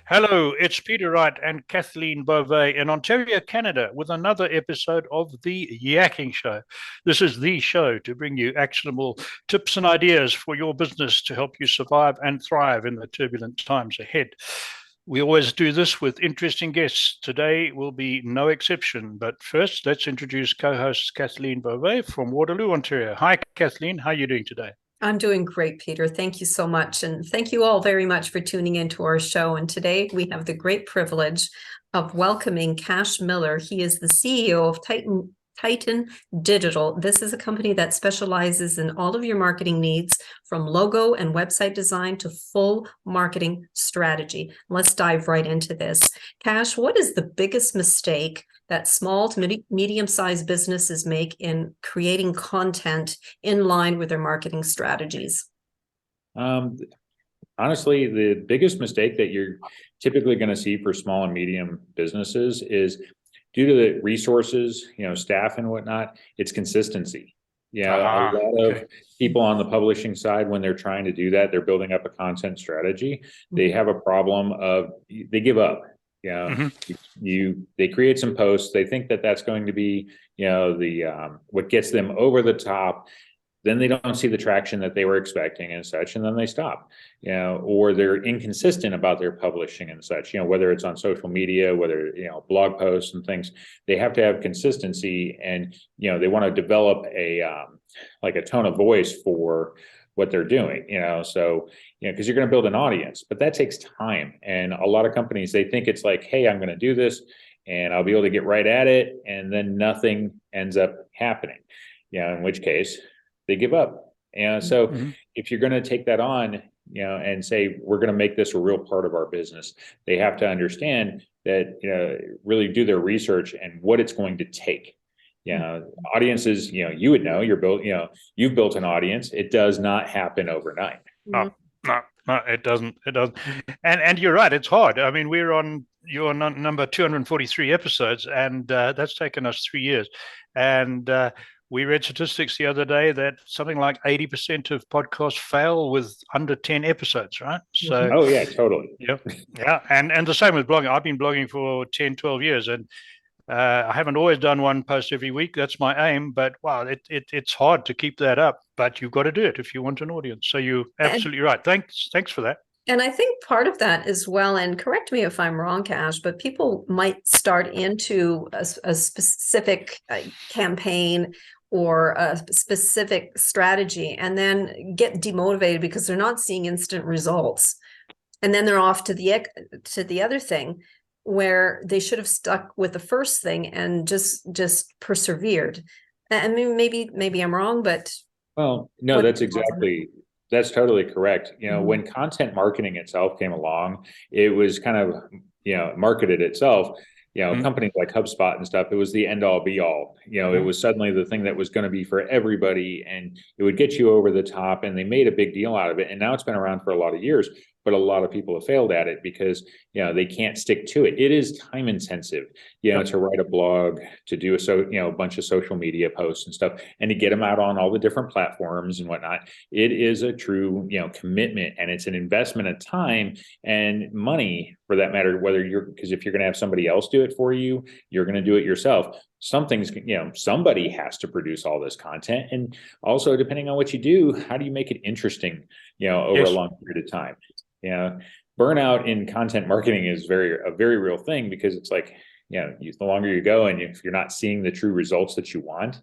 Hello, it's Peter Wright and Kathleen Beauvais in Ontario, Canada, with another episode of the Yakking Show. This is the show to bring you actionable tips and ideas for your business to help you survive and thrive in the turbulent times ahead. We always do this with interesting guests. Today will be no exception. But first, let's introduce co-host Kathleen Beauvais from Waterloo, Ontario. Hi, Kathleen. How are you doing today? I'm doing great, Peter. Thank you so much. And thank you all very much for tuning into our show. And today we have the great privilege of welcoming Cash Miller. He is the CEO of Titan Digital. This is a company that specializes in all of your marketing needs, from logo and website design to full marketing strategy. Let's dive right into this. Cash, what is the biggest mistake that small to medium-sized businesses make in creating content in line with their marketing strategies? Honestly, the biggest mistake that you're typically going to see for small and medium businesses is due to the resources, staff and whatnot, it's consistency. A lot of people on the publishing side, when they're trying to do that, they're building up a content strategy. They have a problem of they give up. They create some posts. They think that that's going to be, what gets them over the top. Then they don't see the traction that they were expecting and such, and then they stop, or they're inconsistent about their publishing and such, whether it's on social media, whether, blog posts and things. They have to have consistency, and, they want to develop like a tone of voice for what they're doing, so, because you're going to build an audience, but that takes time. And a lot of companies, they think it's like, hey, I'm going to do this and I'll be able to get right at it. And then nothing ends up happening, in which case they give up. And so if you're going to take that on, and say, we're going to make this a real part of our business, they have to understand that, really do their research and what it's going to take. Audiences, you would know you've built an audience. It does not happen overnight. No, it doesn't. It doesn't. And you're right. It's hard. I mean, you're on number 243 episodes, and that's taken us 3 years. And we read statistics the other day that something like 80% of podcasts fail with under 10 episodes, right? So, oh yeah, totally. Yeah. And the same with blogging. I've been blogging for 10, 12 years, and I haven't always done one post every week. That's my aim, but wow, it's hard to keep that up. But you've got to do it if you want an audience. So you're absolutely right. Thanks for that. And I think part of that as well, and correct me if I'm wrong, Cash, but people might start into a specific campaign or a specific strategy and then get demotivated because they're not seeing instant results. And then they're off to the other thing, where they should have stuck with the first thing and just persevered. I mean, maybe I'm wrong, but well, no, that's totally correct. When content marketing itself came along, it was kind of, marketed itself. Companies like HubSpot and stuff, it was the end all be all. It was suddenly the thing that was going to be for everybody, and it would get you over the top, and they made a big deal out of it. And now it's been around for a lot of years, but a lot of people have failed at it because, they can't stick to it. It is time intensive, to write a blog, to do a bunch of social media posts and stuff, and to get them out on all the different platforms and whatnot. It is a true, commitment, and it's an investment of time and money, for that matter, because if you're going to have somebody else do it for you, you're going to do it yourself. Somebody has to produce all this content. And also, depending on what you do, how do you make it interesting, over a long period of time? Burnout in content marketing is a very real thing, because it's like, the longer you go, and if you're not seeing the true results that you want,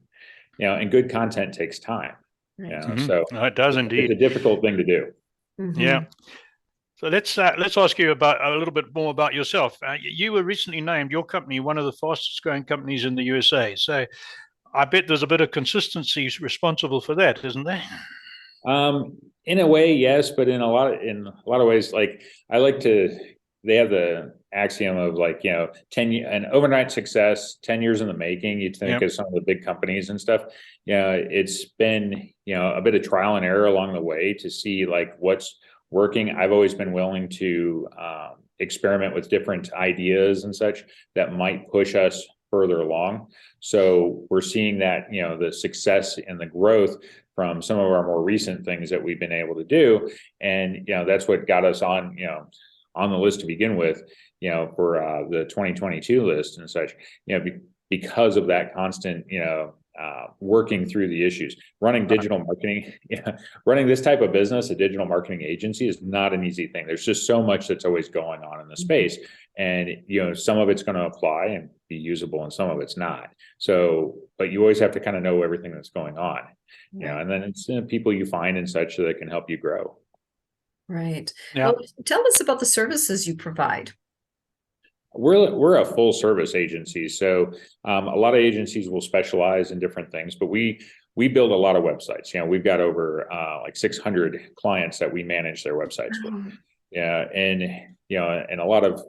and good content takes time. Right. So it does indeed. It's a difficult thing to do. Yeah. So let's ask you about a little bit more about yourself. You were recently named, your company, one of the fastest growing companies in the USA. So I bet there's a bit of consistency responsible for that, isn't there? In a way, yes, but in a lot of ways, like they have the axiom of, like, an overnight success, 10 years in the making. You'd think of some of the big companies and stuff. It's been, a bit of trial and error along the way to see, like, what's working. I've always been willing to experiment with different ideas and such that might push us further along. So we're seeing that, the success and the growth from some of our more recent things that we've been able to do. And, that's what got us on, on the list to begin with, for the 2022 list and such, because of that constant, working through the issues. Running digital marketing, running this type of business, a digital marketing agency, is not an easy thing. There's just so much that's always going on in the space. And, some of it's going to apply and be usable and some of it's not. So, but you always have to kind of know everything that's going on, and then it's people you find and such that can help you grow. Right. Yeah. Well, tell us about the services you provide. We're a full service agency. So a lot of agencies will specialize in different things, but we build a lot of websites. We've got over like 600 clients that we manage their websites with. Yeah. And, and a lot of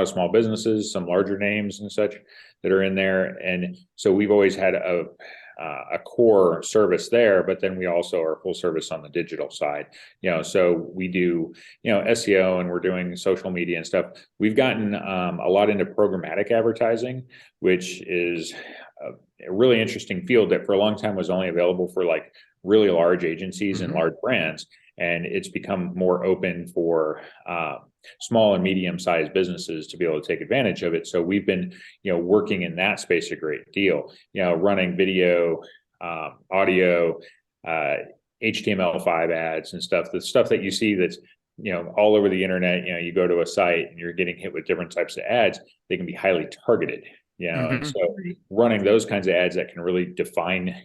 small businesses, some larger names and such that are in there. And so we've always had a core service there, but then we also are full service on the digital side. So we do, SEO, and we're doing social media and stuff. We've gotten a lot into programmatic advertising, which is a really interesting field that for a long time was only available for like really large agencies and large brands. And it's become more open for small and medium-sized businesses to be able to take advantage of it. So we've been, working in that space a great deal. Running video, audio, HTML5 ads and stuff. The stuff that you see that's all over the internet. You go to a site and you're getting hit with different types of ads. They can be highly targeted. And so running those kinds of ads that can really define,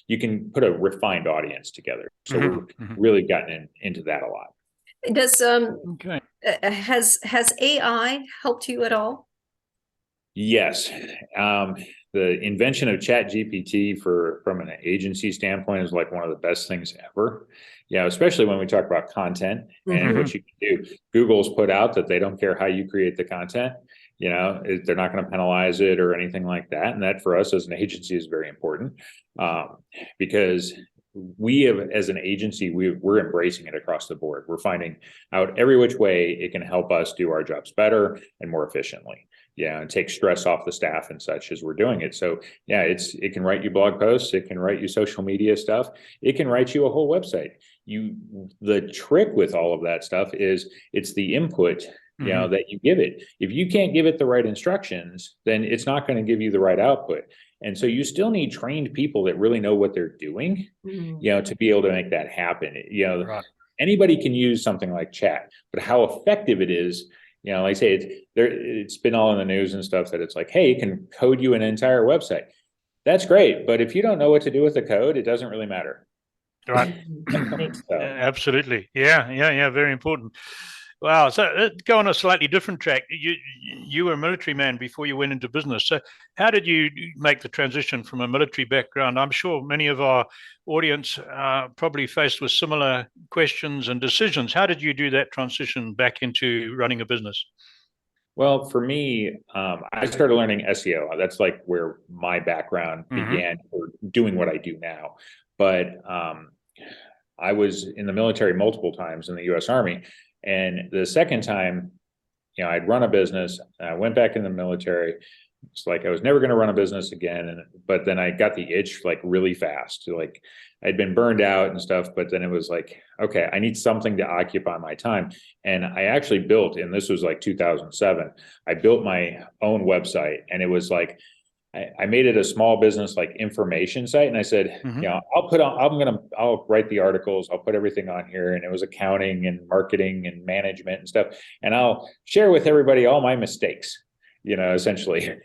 you can put a refined audience together. So we're really gotten into that a lot. Does has AI helped you at all? Yes. The invention of ChatGPT from an agency standpoint is like one of the best things ever. Especially when we talk about content and what you can do. Google's put out that they don't care how you create the content. They're not going to penalize it or anything like that. And that for us as an agency is very important because we have, as an agency, we're embracing it across the board. We're finding out every which way it can help us do our jobs better and more efficiently. And take stress off the staff and such as we're doing it. So it can write you blog posts, it can write you social media stuff, it can write you a whole website. The trick with all of that stuff is it's the input that you give it. If you can't give it the right instructions, then it's not going to give you the right output. And so you still need trained people that really know what they're doing, to be able to make that happen. Anybody can use something like chat, but how effective it is, like I say, it's been all in the news and stuff that it's like, hey, it can code you an entire website. That's great. But if you don't know what to do with the code, it doesn't really matter. Right. So. Absolutely. Yeah. Very important. Wow. So go on a slightly different track. You were a military man before you went into business. So how did you make the transition from a military background? I'm sure many of our audience are probably faced with similar questions and decisions. How did you do that transition back into running a business? Well, for me, I started learning SEO. That's like where my background began for doing what I do now. But I was in the military multiple times in the U.S. Army. And the second time, I'd run a business. I went back in the military. It's like I was never going to run a business again. But then I got the itch like really fast. Like I'd been burned out and stuff. But then it was like, okay, I need something to occupy my time. And I actually built, and this was like 2007, I built my own website. And it was like, I made it a small business like information site. And I said, I'll write the articles, I'll put everything on here. And it was accounting and marketing and management and stuff. And I'll share with everybody all my mistakes, essentially,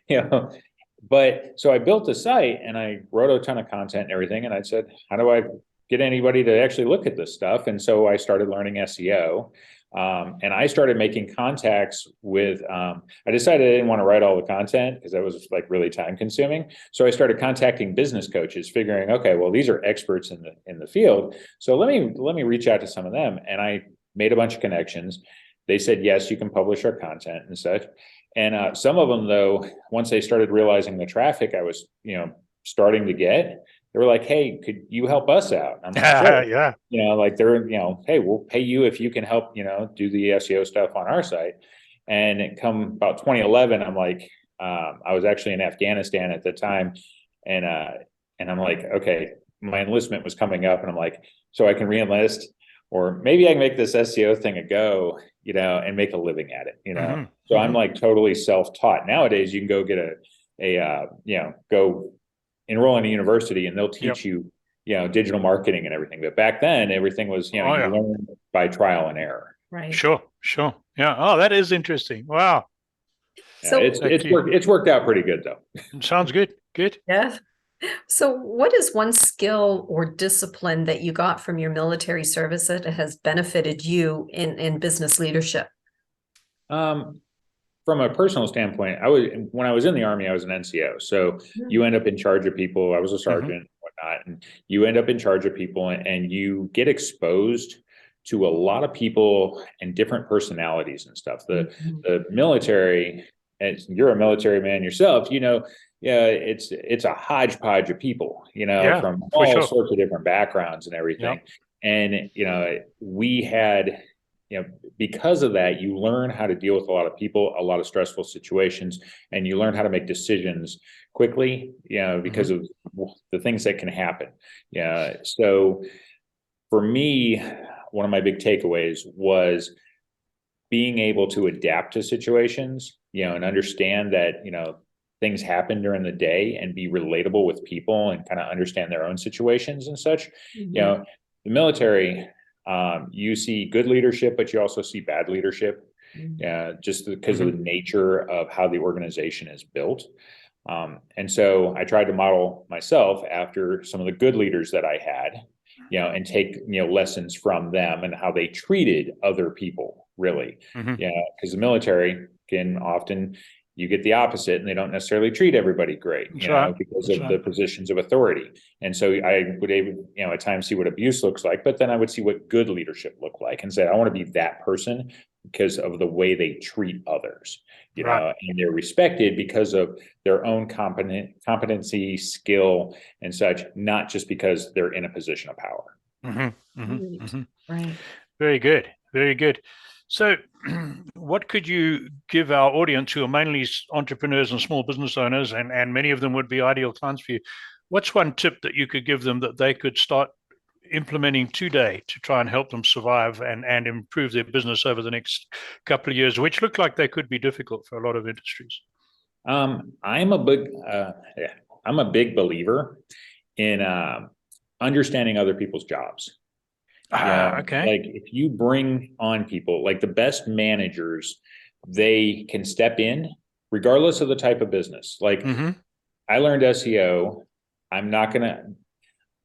But so I built the site and I wrote a ton of content and everything. And I said, how do I get anybody to actually look at this stuff? And so I started learning SEO. And I started making contacts with, I decided I didn't want to write all the content because that was like really time consuming. So I started contacting business coaches, figuring, okay, well, these are experts in the field. So let me reach out to some of them. And I made a bunch of connections. They said, yes, you can publish our content and such. And some of them, though, once they started realizing the traffic I was, starting to get, they were like, hey, could you help us out? I'm like, sure. Yeah. Like they're, hey, we'll pay you if you can help, do the SEO stuff on our site. And it come about 2011, I'm like, I was actually in Afghanistan at the time. And I'm like, okay, my enlistment was coming up and I'm like, so I can re-enlist or maybe I can make this SEO thing a go, and make a living at it, Mm-hmm. So I'm like totally self-taught. Nowadays, you can go get go enroll in a university and they'll Yep. teach you, digital marketing and everything. But back then, everything was, you learn by trial and error. Right. Sure. Yeah. Oh, that is interesting. Wow. Yeah, So it's worked out pretty good though. Sounds good. Good. yeah. So what is one skill or discipline that you got from your military service that has benefited you in business leadership? From a personal standpoint, when I was in the Army, I was an NCO. So you end up in charge of people. I was a sergeant and whatnot, and you end up in charge of people, and you get exposed to a lot of people and different personalities and stuff. The military, as you're a military man yourself, it's a hodgepodge of people, from all sorts of different backgrounds and everything. And we had, because of that, you learn how to deal with a lot of people, a lot of stressful situations, and you learn how to make decisions quickly, because of the things that can happen. Yeah. So for me, one of my big takeaways was being able to adapt to situations, and understand that, things happen during the day, and be relatable with people and kind of understand their own situations and such. The military, you see good leadership, but you also see bad leadership, just because of the nature of how the organization is built. And so I tried to model myself after some of the good leaders that I had, and take, lessons from them and how they treated other people, really. Because the military can often, you get the opposite, and they don't necessarily treat everybody great, because of the positions of authority. And so I would, at times see what abuse looks like, but then I would see what good leadership looked like and say, I want to be that person because of the way they treat others, and they're respected because of their own competency, skill, and such, not just because they're in a position of power. Right. Very good. Very good. So what could you give our audience, who are mainly entrepreneurs and small business owners, and many of them would be ideal clients for you? What's one tip that you could give them that they could start implementing today to try and help them survive and improve their business over the next couple of years, which look like they could be difficult for a lot of industries? I'm a big believer in understanding other people's jobs. Okay. Like if you bring on people, like the best managers, they can step in regardless of the type of business. Like I learned SEO. I'm not gonna,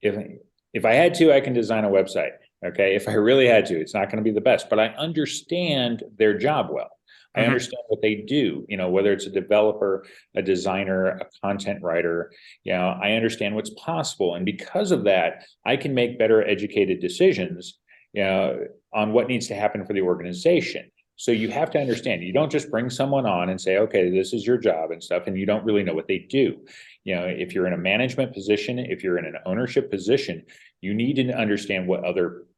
if I had to, I can design a website. Okay. If I really had to, it's not going to be the best, but I understand their job well. I understand what they do, whether it's a developer, a designer, a content writer, I understand what's possible. And because of that, I can make better educated decisions, on what needs to happen for the organization. So you have to understand, you don't just bring someone on and say, okay, this is your job and stuff, and you don't really know what they do. If you're in a management position, if you're in an ownership position, you need to understand what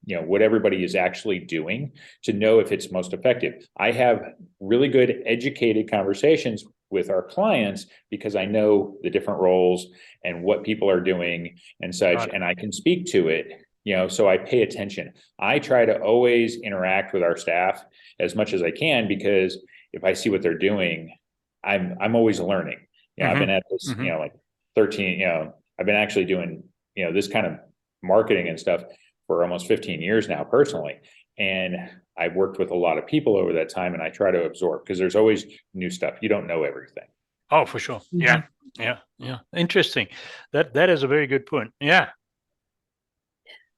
what everybody is actually doing to know if it's most effective. I have really good educated conversations with our clients because I know the different roles and what people are doing and such, and I can speak to it, so I pay attention. I try to always interact with our staff as much as I can, because if I see what they're doing, I'm always learning. I've been at this, like 13, I've been actually doing, this kind of marketing and stuff for almost 15 years now personally. And I've worked with a lot of people over that time, and I try to absorb, because there's always new stuff. You don't know everything. Oh, for sure. Yeah. Interesting. That is a very good point. Yeah.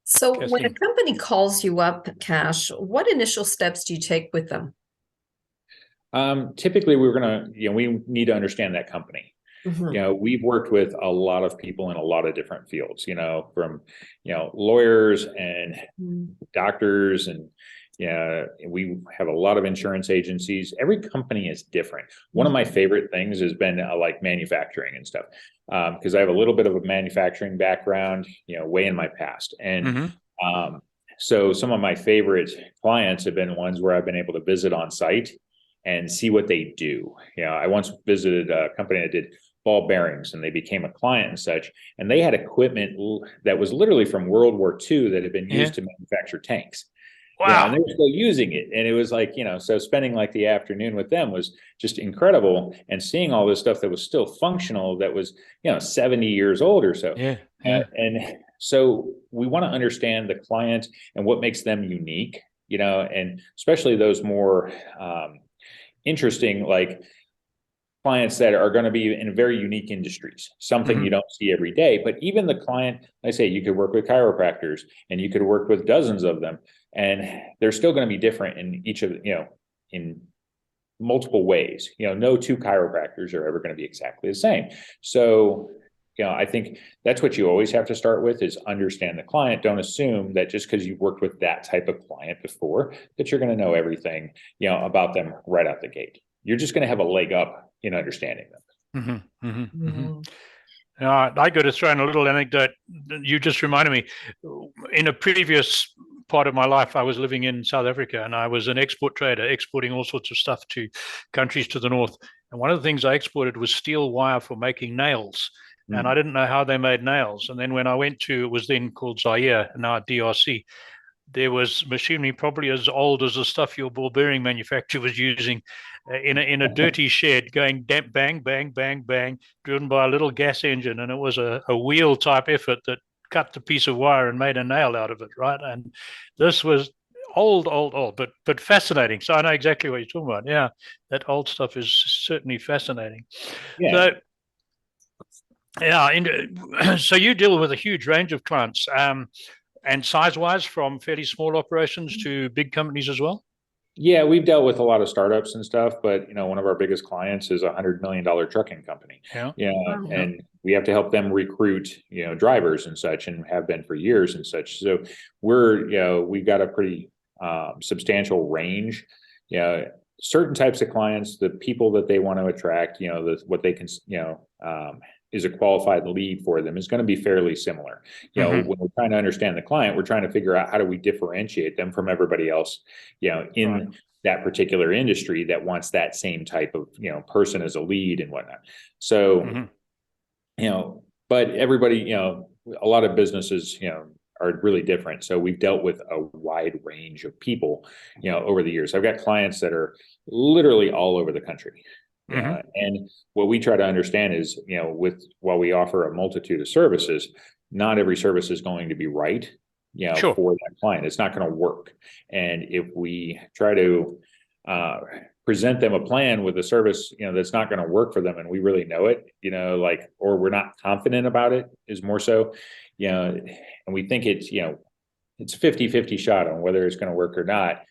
So Kathleen, when a company calls you up, Cash, what initial steps do you take with them? Typically we're going to, we need to understand that company. We've worked with a lot of people in a lot of different fields, from, lawyers and doctors, and we have a lot of insurance agencies. Every company is different. One of my favorite things has been like manufacturing and stuff, because I have a little bit of a manufacturing background, way in my past. And so some of my favorite clients have been ones where I've been able to visit on site and see what they do. I once visited a company that did ball bearings, and they became a client and such, and they had equipment that was literally from World War II that had been used to manufacture tanks. Wow. And they were still using it. And it was like, so spending like the afternoon with them was just incredible. And seeing all this stuff that was still functional, that was, 70 years old or so. Yeah. And so we want to understand the client and what makes them unique, and especially those more interesting, like clients that are going to be in very unique industries, something you don't see every day. But even the client, I say, you could work with chiropractors and you could work with dozens of them, and they're still going to be different in each of, in multiple ways. No two chiropractors are ever going to be exactly the same. So, I think that's what you always have to start with, is understand the client. Don't assume that just because you've worked with that type of client before, that you're going to know everything, about them right out the gate. You're just going to have a leg up in understanding them. I got to throw in a little anecdote. You just reminded me. In a previous part of my life, I was living in South Africa, and I was an export trader, exporting all sorts of stuff to countries to the north. And one of the things I exported was steel wire for making nails. And I didn't know how they made nails. And then when I went to, it was then called Zaire, now DRC, there was machinery probably as old as the stuff your ball bearing manufacturer was using, in a dirty shed, going bang, bang, bang, bang, driven by a little gas engine. And it was a wheel type effort that cut the piece of wire and made a nail out of it, right? And this was old, but fascinating. So I know exactly what you're talking about. Yeah, that old stuff is certainly fascinating. Yeah. So you deal with a huge range of clients. And size-wise, from fairly small operations to big companies as well? Yeah, we've dealt with a lot of startups and stuff, but one of our biggest clients is $100 million trucking company. And we have to help them recruit, drivers and such, and have been for years and such. So we've got a pretty substantial range. Certain types of clients, the people that they want to attract, what they can, is a qualified lead for them, is going to be fairly similar. When we're trying to understand the client, we're trying to figure out how do we differentiate them from everybody else, in that particular industry that wants that same type of, person as a lead and whatnot. So, but everybody, a lot of businesses, are really different. So we've dealt with a wide range of people, over the years. I've got clients that are literally all over the country. And what we try to understand is, while we offer a multitude of services, not every service is going to be right, for that client. It's not going to work. And if we try to present them a plan with a service, that's not going to work for them, and we really know it, or we're not confident about it, is more so, and we think it's, it's 50-50 shot on whether it's going to work or not.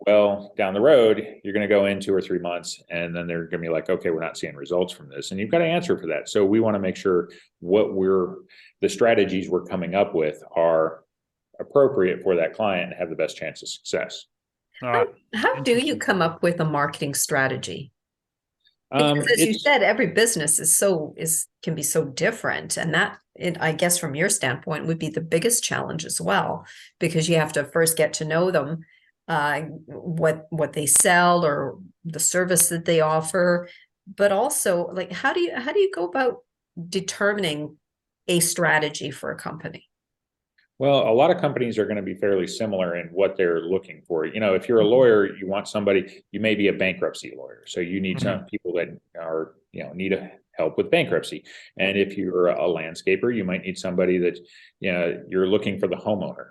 Well, down the road, you're going to go in 2 or 3 months, and then they're going to be like, okay, we're not seeing results from this. And you've got to answer for that. So we want to make sure the strategies we're coming up with are appropriate for that client and have the best chance of success. How do you come up with a marketing strategy? Because as you said, every business can be so different. And that, I guess from your standpoint, would be the biggest challenge as well, because you have to first get to know them, what they sell or the service that they offer, but also, like, how do you go about determining a strategy for a company? Well, a lot of companies are going to be fairly similar in what they're looking for. If you're a lawyer, you want somebody, you may be a bankruptcy lawyer. So you need some people that are, need help with bankruptcy. And if you're a landscaper, you might need somebody that, you're looking for the homeowner.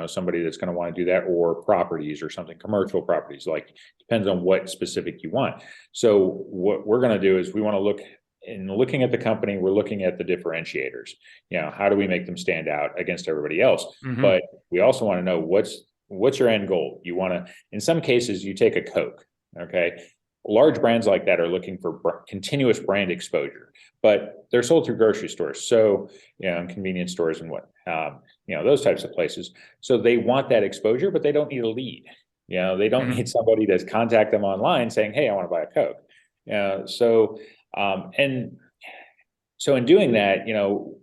Somebody that's going to want to do that, or properties or something, commercial properties, like, depends on what specific you want. So what we're going to do is we want to looking at the company, we're looking at the differentiators. How do we make them stand out against everybody else? But we also want to know what's your end goal. You want to, in some cases, you take a Coke, okay? Large brands like that are looking for continuous brand exposure, but they're sold through grocery stores. So, convenience stores and those types of places. So they want that exposure, but they don't need a lead. They don't need somebody to contact them online saying, hey, I want to buy a Coke. So in doing that,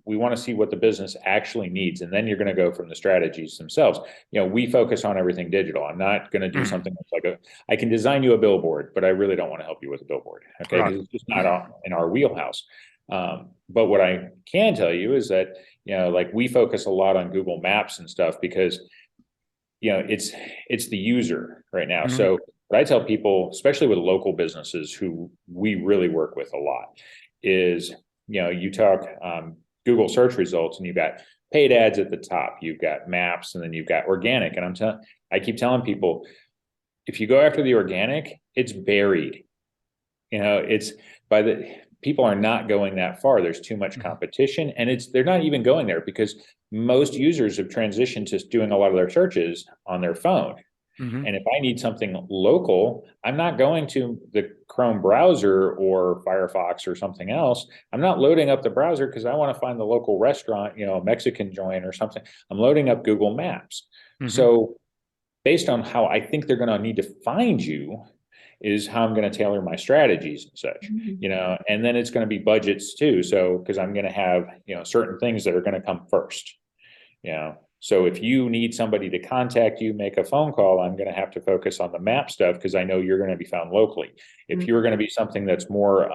we want to see what the business actually needs, and then you're going to go from the strategies themselves. We focus on everything digital. I'm not going to do something that's like I can design you a billboard, but I really don't want to help you with a billboard, okay? Because it's just not in our wheelhouse. But what I can tell you is that, like, we focus a lot on Google Maps and stuff, because it's the user right now. So what I tell people, especially with local businesses who we really work with a lot, is, you talk Google search results and you've got paid ads at the top, you've got maps, and then you've got organic. And I keep telling people, if you go after the organic, it's buried. It's people are not going that far. There's too much competition, and they're not even going there because most users have transitioned to doing a lot of their searches on their phone. And if I need something local, I'm not going to the Chrome browser or Firefox or something else. I'm not loading up the browser because I want to find the local restaurant, a Mexican joint or something. I'm loading up Google Maps. So based on how I think they're going to need to find you is how I'm going to tailor my strategies and such, and then it's going to be budgets too. So, because I'm going to have, certain things that are going to come first, So if you need somebody to contact you, make a phone call, I'm going to have to focus on the map stuff because I know you're going to be found locally. If you're going to be something that's more,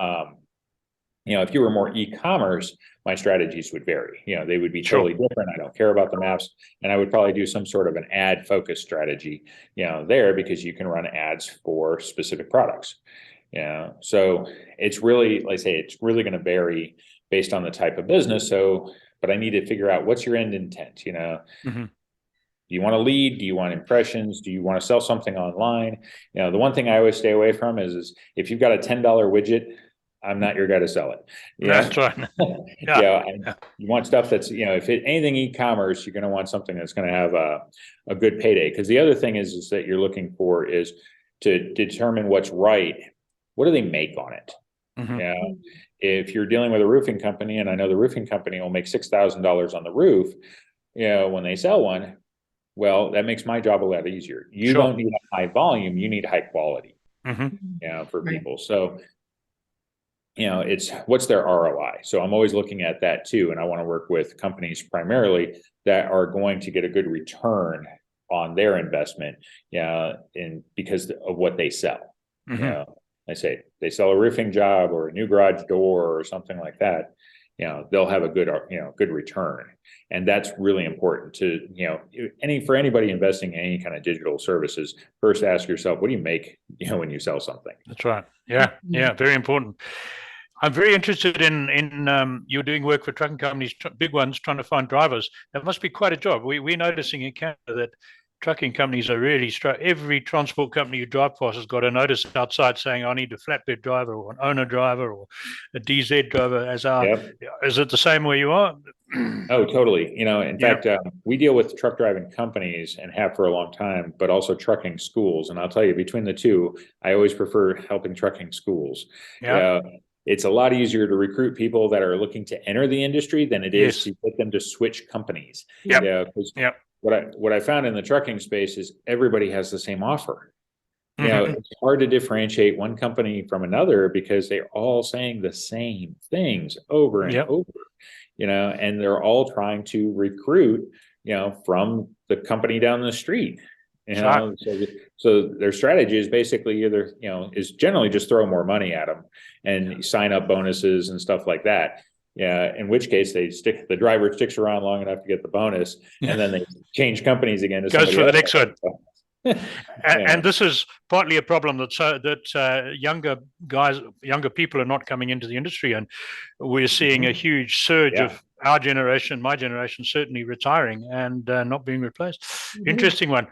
if you were more e-commerce, my strategies would vary. They would be totally different. I don't care about the maps, and I would probably do some sort of an ad focus strategy, there, because you can run ads for specific products. So it's really, like I say, it's really going to vary based on the type of business. So, but I need to figure out what's your end intent. Do you want to lead? Do you want impressions? Do you want to sell something online? The one thing I always stay away from is if you've got a $10 widget, I'm not your guy to sell it. That's right. You want stuff that's, if anything e-commerce, you're going to want something that's going to have a good payday. Because the other thing is that you're looking for is to determine what's right. What do they make on it? If you're dealing with a roofing company, and I know the roofing company will make $6,000 on the roof, when they sell one, well, that makes my job a lot easier. You don't need a high volume, you need high quality, for people. So, it's what's their ROI. So I'm always looking at that too. And I want to work with companies primarily that are going to get a good return on their investment, because of what they sell. I say they sell a roofing job or a new garage door or something like that, they'll have a good, good return. And that's really important to, for anybody investing in any kind of digital services, first ask yourself, what do you make, when you sell something? That's right. Yeah. Very important. I'm very interested in you're doing work for trucking companies, big ones, trying to find drivers. That must be quite a job. We're noticing in Canada that trucking companies are really every transport company you drive past has got a notice outside saying, I need a flatbed driver or an owner driver or a DZ driver. Is it the same where you are? Oh, totally. In fact, we deal with truck driving companies and have for a long time, but also trucking schools. And I'll tell you, between the two, I always prefer helping trucking schools. It's a lot easier to recruit people that are looking to enter the industry than it is to get them to switch companies. What I found in the trucking space is everybody has the same offer. It's hard to differentiate one company from another because they're all saying the same things over and over, and they're all trying to recruit, from the company down the street. So their strategy is basically either, is generally just throw more money at them and sign up bonuses and stuff like that. In which case the driver sticks around long enough to get the bonus, and then they change companies again. Goes for the next one. And this is partly a problem that younger people are not coming into the industry, and we're seeing a huge surge of our generation, my generation, certainly retiring and not being replaced. Interesting one.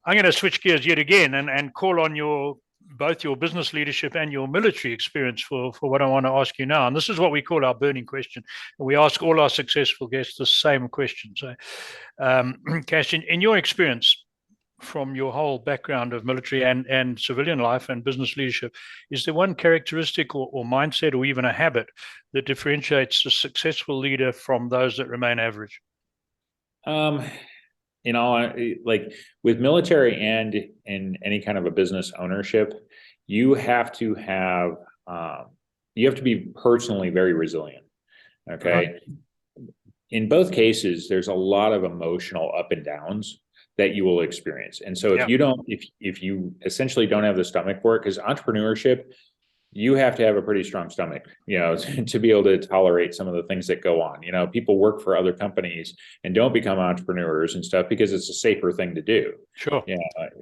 I'm going to switch gears yet again and call on both your business leadership and your military experience for what I want to ask you now. And this is what we call our burning question. We ask all our successful guests the same question. So, Cash, in your experience, from your whole background of military and civilian life and business leadership, is there one characteristic or mindset or even a habit that differentiates a successful leader from those that remain average? Like with military and in any kind of a business ownership, you have to be personally very resilient. Okay. In both cases, there's a lot of emotional up and downs that you will experience. And so if you essentially don't have the stomach for it, because entrepreneurship, you have to have a pretty strong stomach, to be able to tolerate some of the things that go on. People work for other companies and don't become entrepreneurs and stuff because it's a safer thing to do. Sure. Yeah.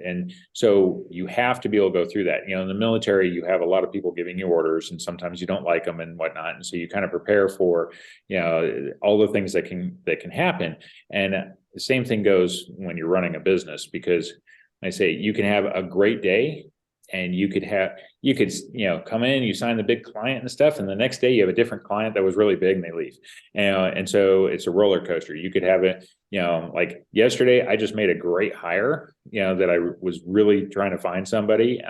And so you have to be able to go through that. In the military, you have a lot of people giving you orders, and sometimes you don't like them and whatnot. And so you kind of prepare for, all the things that can happen. And the same thing goes when you're running a business, because I say you can have a great day, and you could come in, you sign the big client and stuff, and the next day you have a different client that was really big and they leave. And so it's a roller coaster. You could have it, like yesterday, I just made a great hire, that I was really trying to find somebody.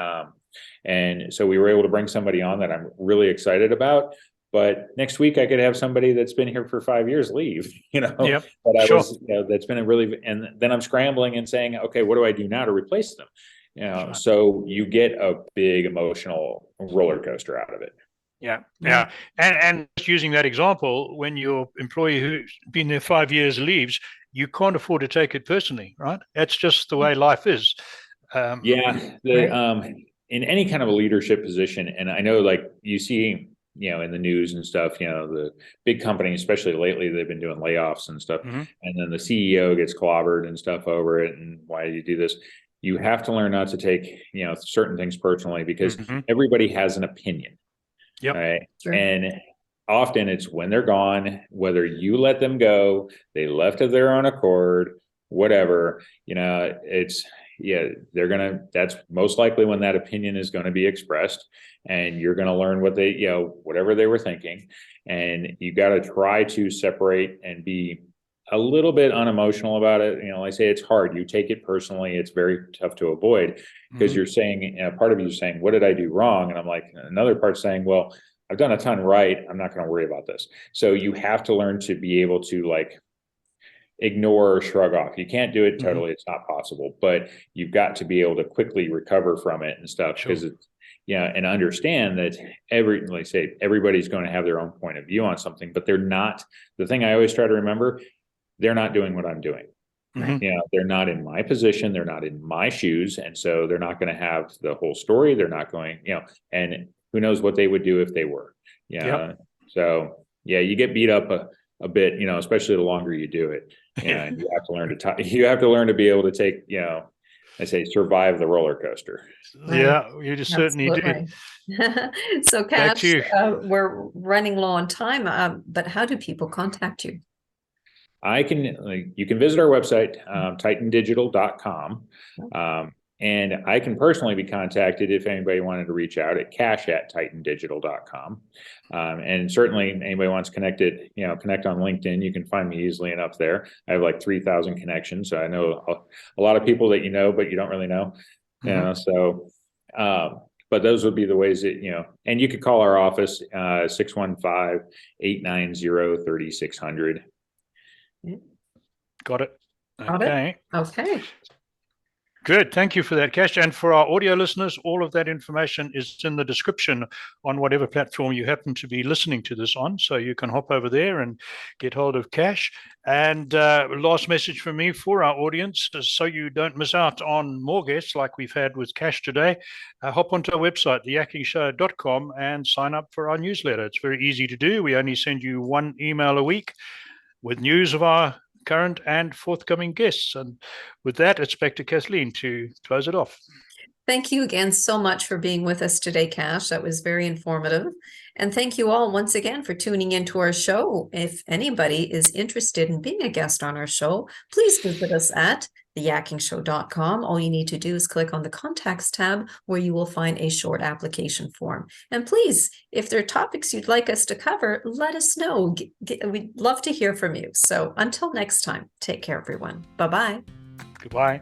And so we were able to bring somebody on that I'm really excited about. But next week I could have somebody that's been here for 5 years leave, Yep, but I sure. was, that's been and then I'm scrambling and saying, okay, what do I do now to replace them? Right. So you get a big emotional roller coaster out of it. Yeah. And just using that example, when your employee who's been there 5 years leaves, you can't afford to take it personally, right? That's just the way life is. In any kind of a leadership position, and I know, like, you see, in the news and stuff, the big companies, especially lately, they've been doing layoffs and stuff. Mm-hmm. And then the CEO gets clobbered and stuff over it. And why do you do this? You have to learn not to take, certain things personally, because everybody has an opinion. Yep. Right. Sure. And often it's when they're gone, whether you let them go, they left of their own accord, whatever, that's most likely when that opinion is going to be expressed, and you're going to learn what they, whatever they were thinking. And you got to try to separate and be a little bit unemotional about it. I say it's hard. You take it personally. It's very tough to avoid, because you're saying, part of you is saying, what did I do wrong? And I'm like, another part saying, well, I've done a ton right. I'm not going to worry about this. So you have to learn to be able to, like, ignore or shrug off. You can't do it totally. It's not possible, but you've got to be able to quickly recover from it and stuff. Sure. Because it's, and understand that everybody's going to have their own point of view on something, but they're not. The thing I always try to remember, they're not doing what I'm doing. They're not in my position. They're not in my shoes. And so they're not going to have the whole story. They're not going, and who knows what they would do if they were. So you get beat up a bit, especially the longer you do it. And you have to learn to be able to take, I say, survive the roller coaster. Right. Yeah, you just certainly do. So, Cash, we're running low on time, but how do people contact you? You can visit our website, titandigital.com. And I can personally be contacted if anybody wanted to reach out at cash@titandigital.com. And certainly anybody wants to connect on LinkedIn. You can find me easily enough there. I have like 3,000 connections. So I know a lot of people that but you don't really know. But those would be the ways that, and you could call our office, 615-890-3600. Got it. Okay. Good. Thank you for that, Cash. And for our audio listeners, all of that information is in the description on whatever platform you happen to be listening to this on. So you can hop over there and get hold of Cash. And last message from me for our audience, so you don't miss out on more guests like we've had with Cash today, hop onto our website, theyakkingshow.com, and sign up for our newsletter. It's very easy to do. We only send you one email a week with news of our current and forthcoming guests. And with that, it's back to Kathleen to close it off. Thank you again so much for being with us today, Cash. That was very informative. And thank you all once again for tuning into our show. If anybody is interested in being a guest on our show, please visit us at theyakkingshow.com. All you need to do is click on the contacts tab, where you will find a short application form. And please, if there are topics you'd like us to cover, let us know. We'd love to hear from you. So until next time, take care, everyone. Bye-bye. Goodbye.